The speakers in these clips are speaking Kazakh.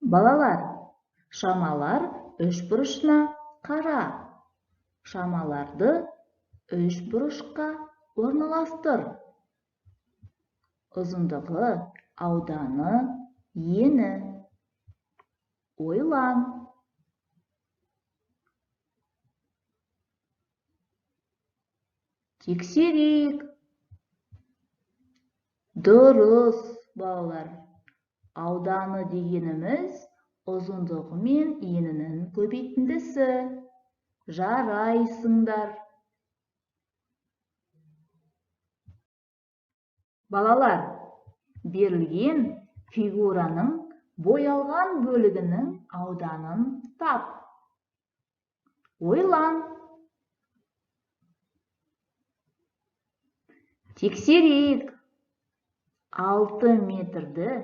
Балалар, шамалар үшбұрышына қара. Шамаларды үшбұрышқа орналастыр. Ұзындығы, ауданы, ені. Ойлан. Тексерейік. Дұрыс, балалар. Ауданы дегеніміз ұзындығы мен енінің көбейтіндісі. Жарайсыңдар. Балалар, берілген фигураның боялған бөлігінің ауданын тап. Ойлан. Тексерейік. 6 метрді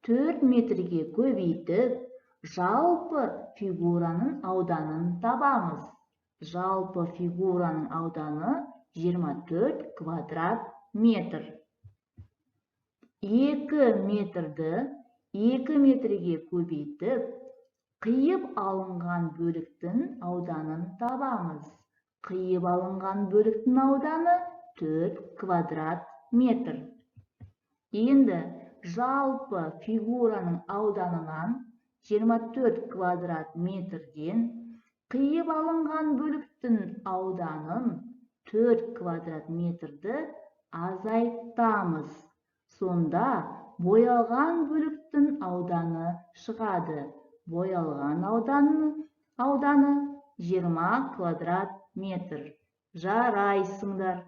4 метрге көбейтіп, жалпы фигураның ауданын табамыз. Жалпы фигураның ауданы 24 квадрат метр. 2 метрді 2 метрге көбейтіп, қиып алынған бөліктің ауданын табамыз. Қиып алынған бөліктің ауданы 4 квадрат метр. Енді жалпы фигураның ауданынан 24 квадрат метрден қиып алынған бөліктің ауданын 4 квадрат метрді азайтамыз. Сонда боялған бөліктің ауданы шығады. Боялған ауданы 20 квадрат метр. Жарайсыңдар.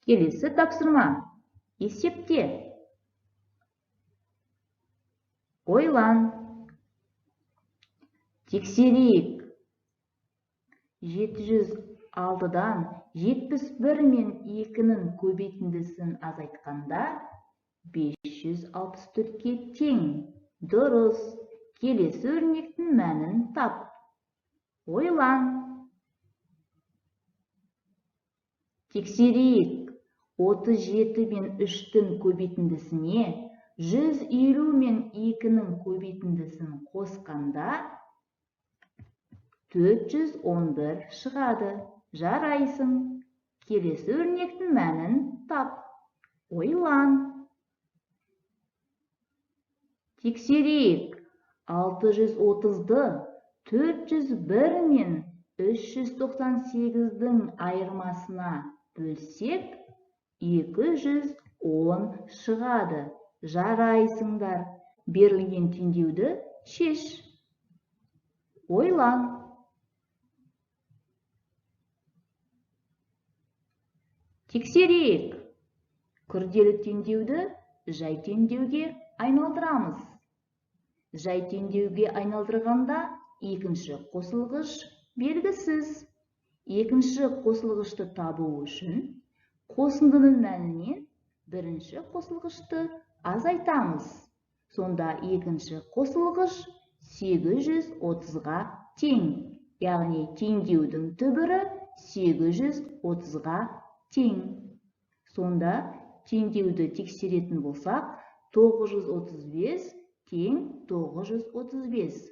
Келесі тапсырма. Есепте. Ойлан. Тексерейік. 706-дан 71 мен 2-нің көбейтіндісін азайтқанда 564-ке тең. Дұрыс. Келесі өрнектің мәнін тап. Ойлан. Тексерейік. 37 мен 3-тің көбейтіндісіне 150 мен 2-нің көбейтіндісін қосқанда 411 шығады. Жарайсың. Келесі өрнектің мәнін тап. Ойлан. Тексерейік. 630-ды 401 мен 398-дің айырмасына бөлсек, 210 шығады. Жарайсыңдар. Берілген теңдеуді шеш. Ойлан. Тексерейік. Күрделі теңдеуді жай теңдеуге айналдырамыз. Жай теңдеуге айналдырғанда екінші қосылғыш белгісіз. Екінші қосылғышты табу үшін қосындының мәнінен бірінші қосылғышты азайтамыз. Сонда екінші қосылғыш 830-ға тең. Яғни теңдеудің түбірі 830-ға тең. Сонда теңдеуді тексеретін болсақ, 935 тең 935.